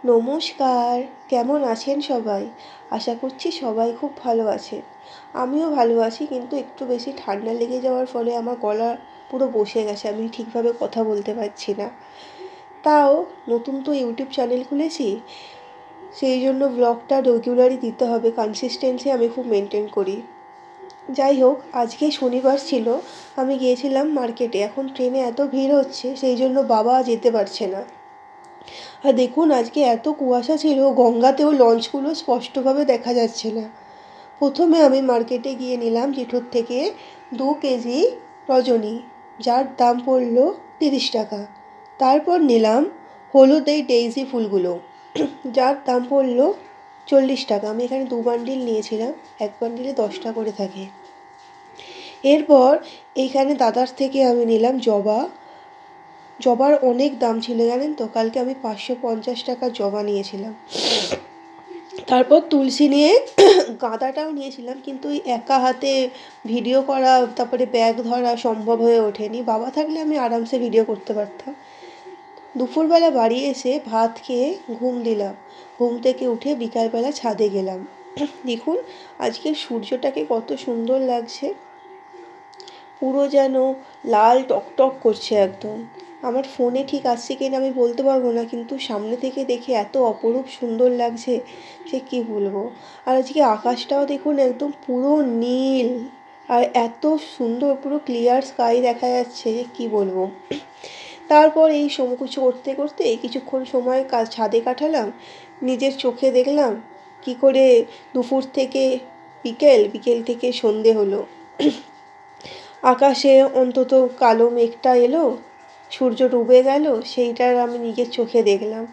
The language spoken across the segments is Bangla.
নমস্কার, কেমন আছেন সবাই? আশা করছি সবাই খুব ভালো আছেন। আমিও ভালো আছি, কিন্তু একটু বেশি ঠান্ডা লেগে যাওয়ার ফলে আমার গলা পুরো বসে গেছে, আমি ঠিকভাবে কথা বলতে পারছি না। তাও নতুন তো ইউটিউব চ্যানেল খুলেছি, সেই জন্য ব্লগটা রেগুলারই দিতে হবে, কনসিস্টেন্সি আমি খুব মেনটেন করি। যাই হোক, আজকে শনিবার ছিল, আমি গিয়েছিলাম মার্কেটে। এখন ট্রেনে এত ভিড় হচ্ছে, সেই জন্য বাবা যেতে পারছে না। আর দেখুন, আজকে এত কুয়াশা ছিল, গঙ্গাতেও লঞ্চগুলো স্পষ্টভাবে দেখা যাচ্ছে না। প্রথমে আমি মার্কেটে গিয়ে নিলাম জেঠুর থেকে 2 কেজি রজনী, যার দাম পড়লো 30 টাকা। তারপর নিলাম হলুদ এই ডেইজি ফুলগুলো, যার দাম পড়লো 40 টাকা। আমি এখানে 2 বান্ডিল নিয়েছিলাম, এক বান্ডিলে 10টা করে থাকে। এরপর এইখানে দাদার থেকে আমি নিলাম জবা। জবার অনেক দাম ছিল জানেন তো, কালকে আমি 550 টাকার জবা নিয়েছিলাম। তারপর তুলসী নিয়ে গাঁদাটাও নিয়েছিলাম, কিন্তু ওই একা হাতে ভিডিও করা, তারপরে ব্যাগ ধরা সম্ভব হয়ে ওঠেনি। বাবা থাকলে আমি আরামসে ভিডিও করতে পারতাম। দুপুরবেলা বাড়ি এসে ভাত খেয়ে ঘুম দিলাম। ঘুম থেকে উঠে বিকালবেলা ছাদে গেলাম। দেখুন আজকে সূর্যটাকে কত সুন্দর লাগছে, পুরো যেন লাল টকটক করছে একদম। আমার ফোনে ঠিক আসছে কিনা আমি বলতে পারবো না, কিন্তু সামনে থেকে দেখে এত অপরূপ সুন্দর লাগছে সে কী বলবো। আর আজকে আকাশটাও দেখুন একদম পুরো নীল, আর এত সুন্দর পুরো ক্লিয়ার স্কাই দেখা যাচ্ছে যে কী বলবো। তারপর এই কিছু করতে করতে কিছুক্ষণ সময় ছাদে কাটালাম। নিজের চোখে দেখলাম কি করে দুপুর থেকে বিকেল থেকে সন্ধে হলো। আকাশে অন্তত কালো মেঘটা এলো, সূর্য ডুবে গেল, সেইটার আমি নিজের চোখে দেখলাম।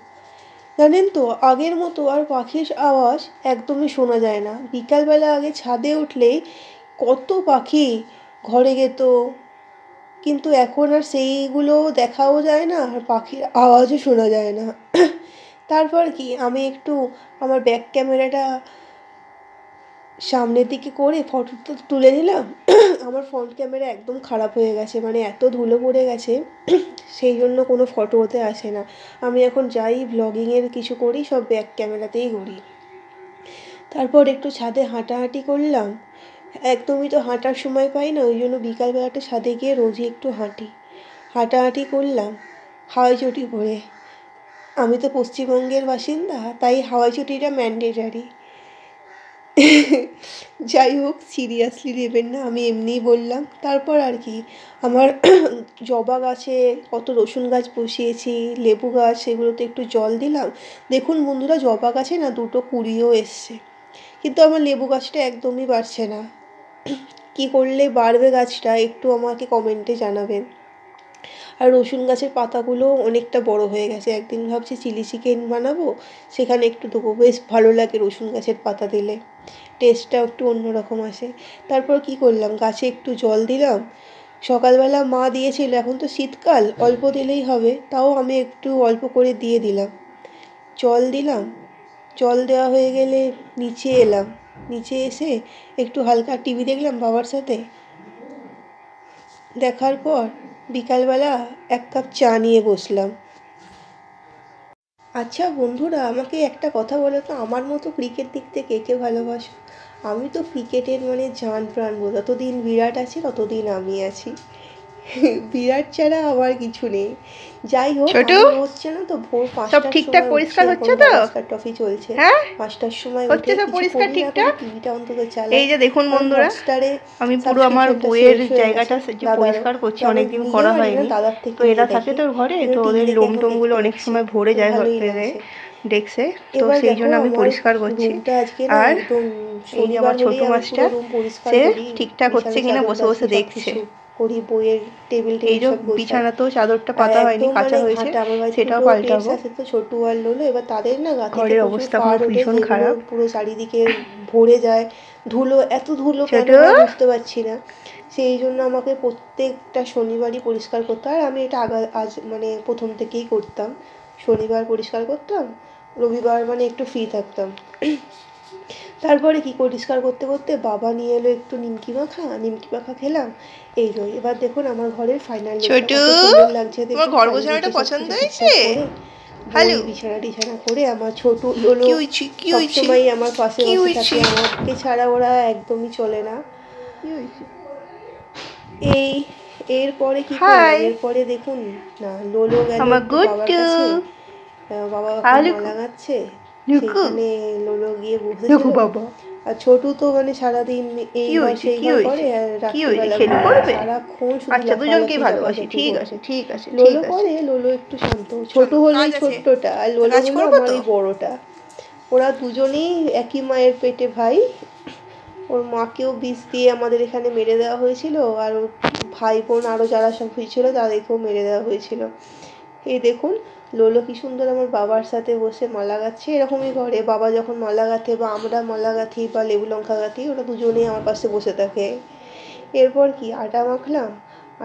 জানেন তো, আগের মতো আর পাখির আওয়াজ একদমই শোনা যায় না। বিকালবেলা আগে ছাদে উঠলেই কত পাখি ঘরে যেত, কিন্তু এখন আর সেইগুলো দেখাও যায় না, আর পাখির আওয়াজও শোনা যায় না। তারপর কি, আমি একটু আমার ব্যাক ক্যামেরাটা সামনের দিকে করে ফটো তুলে নিলাম। আমার ফ্রন্ট ক্যামেরা একদম খারাপ হয়ে গেছে, মানে এত ধুলো পড়ে গেছে, সেই জন্য কোনো ফটো ওতে আসে না। আমি এখন যাই ব্লগিংয়ের কিছু করি, সব ব্যাক ক্যামেরাতেই করি। তারপর একটু ছাদে হাঁটাহাঁটি করলাম। একদমই তো হাঁটার সময় পাই না, ওই জন্য বিকালবেলাটা ছাদে গিয়ে রোজই একটু হাঁটাহাঁটি করলাম হাওয়াই চটি পরে। আমি তো পশ্চিমবঙ্গের বাসিন্দা, তাই হাওয়াই চটিটা ম্যান্ডেটারি। যাই হোক, সিরিয়াসলি নেবেন না, আমি এমনিই বললাম। তারপর আর কি, আমার জবা গাছে কত রসুন গাছ বসিয়েছি, লেবু গাছ, সেগুলোতে একটু জল দিলাম। দেখুন বন্ধুরা, জবা গাছে না 2টো কুঁড়িও এসছে, কিন্তু আমার লেবু গাছটা একদমই বাড়ছে না। কি করলে বাড়বে গাছটা, একটু আমাকে কমেন্টে জানাবেন। আর রসুন গাছের পাতাগুলোও অনেকটা বড় হয়ে গেছে। একদিন ভাবছি চিলি চিকেন বানাবো, সেখানে একটু দেবো, বেশ ভালো লাগে রসুন গাছের পাতা দিলে, টেস্টটাও একটু অন্যরকম আসে। তারপর কি করলাম, গাছে একটু জল দিলাম। সকালবেলা মা দিয়েছিল, এখন তো শীতকাল, অল্প দিলেই হবে, তাও আমি একটু অল্প করে দিয়ে দিলাম। জল দিলাম, জল দেওয়া হয়ে গেলে নিচে এলাম। নিচে এসে একটু হালকা টিভি দেখলাম বাবার সাথে। দেখার পর বিকালবেলা 1 কাপ চা নিয়ে বসলাম। আচ্ছা বন্ধুরা, আমাকে একটা কথা বলো তো, আমার মতো ক্রিকেট দেখতে কে কে ভালোবাসো? আমি তো ক্রিকেটের মানে জান প্রাণ, যতদিন বিরাট আছে ততদিন আমি আছি। বিরাট ছাড়া আমার কিছু নেই। যাই হোক, হচ্ছে না তো, ভোর 5টার ঠিকঠাক পরিষ্কার হচ্ছে তো, গাভাস্কার ট্রফি চলছে, 5টার সময় হচ্ছে তো পরিষ্কার ঠিকঠাক। টিভিটা অন্তত চালাই। এই যে দেখুন বন্ধুরা, আমি পুরো আমার বইয়ের জায়গাটা পরিষ্কার করছি, অনেকদিন করা হয়নি। তো এরা থাকে তোর ঘরে, তো ওদের লোম টোমগুলো অনেক সময় ভরে যায় ঘরে ডেস্কে, তো সেই জন্য আমি পরিষ্কার করছি। আর এই যে আমার ছোট মাছটা, সে ঠিকঠাক হচ্ছে কিনা বসে বসে দেখছে। করি বইয়ের টেবিল, এই যে বিছানাতেও চাদরটা পাতা হয়নি, কাঁচা হয়েছে, সেটাও পাল্টাবো। তো ছোটু আর লোলো, এবার তাদের না ঘরের অবস্থা ভীষণ খারাপ, পুরো চারিদিকে ভরে যায় ধুলো। এত ধুলো কেন বুঝতে পারছি না, সেই জন্য আমাকে প্রত্যেকটা শনিবারই পরিষ্কার করতে হয়। আমি এটা আজ মানে প্রথম থেকেই করতাম, শনিবার পরিষ্কার করতাম, রবিবার মানে একটু ফ্রি থাকতাম। তারপরে কি, পরিষ্কার করতে করতে বাবা নিয়ে এলো একটু নিমকি মাখা খেলাম। এই যে এবার দেখুন আমার ঘরের ফাইনাল লুকটা কত সুন্দর লাগছে। দেখুন ঘর গোছানোটা পছন্দ হয়েছে, বই বিছানা টিছানা করে। আমার ছোট লোলো সবসময় আমার পাশে বসে থাকে, আমাকে ছাড়া ওরা একদমই চলে না। এই এরপরে কি করলাম, এরপরে দেখুন না, লোলো গেল বাবার কাছে, বাবা মালা লাগাচ্ছে, সেখানে লোলো গিয়ে বসেছিল। আর ছোটু তো মানে সারাদিন এইবার সেইবার করে, আর রাত্রিবেলা সারাক্ষণ শুধু লোলো করে। লোলো একটু শান্ত, ছোটু হলো এই ছোট্টটা, আর লোলো হলো আমার এই বড়টা। ওরা দুজনেই একই মায়ের পেটে ভাই। ওর মাকেও বিষ দিয়ে আমাদের এখানে মেরে দেওয়া হয়েছিল, আর ওর ভাই বোন আরও যারা সব হয়েছিল তাদেরকেও মেরে দেওয়া হয়েছিল। এই দেখুন লোলো কি সুন্দর আমার বাবার সাথে বসে মালা গাচ্ছে। এরকমই করে, বাবা যখন মালা গাঁথে বা আমরা মালা গাঁথি বা লেবু লঙ্কা গাঁথি, ওরা দুজনেই আমার পাশে বসে থাকে। এরপর কি আটা মাখলাম,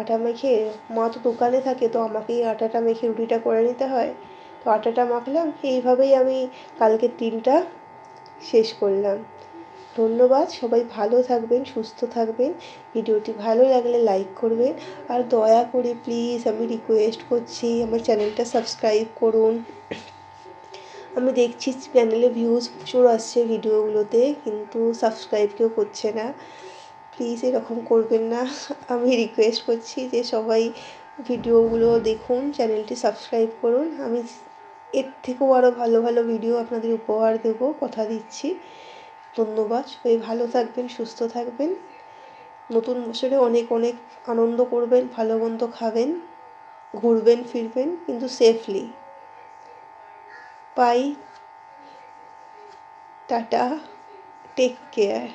আটা মেখে, মা তো দোকানে থাকে, তো আমাকেই আটাটা মেখে রুটিটা করে নিতে হয়। তো আটাটা মাখলাম, এইভাবেই আমি কালকের দিনটা শেষ করলাম। ধন্যবাদ, সবাই ভালো থাকবেন, সুস্থ থাকবেন। ভিডিওটি ভালো লাগলে লাইক করবেন, আর দয়া করে প্লিজ আমি রিকোয়েস্ট করছি আমার চ্যানেলটা সাবস্ক্রাইব করুন। আমি দেখছি চ্যানেলে ভিউজ প্রচুর আসছে ভিডিওগুলোতে, কিন্তু সাবস্ক্রাইব কেউ করছে না। প্লিজ এরকম করবেন না, আমি রিকোয়েস্ট করছি যে সবাই ভিডিওগুলো দেখুন, চ্যানেলটি সাবস্ক্রাইব করুন। আমি এর থেকেও আরও ভালো ভালো ভিডিও আপনাদের উপহার দেবো, কথা দিচ্ছি। ধন্যবাদ, সবাই ভালো থাকবেন, সুস্থ থাকবেন। নতুন বছরে অনেক অনেক আনন্দ করবেন, ভালো মন্দ খাবেন, ঘুরবেন ফিরবেন, কিন্তু safely. Bye, tata, take care.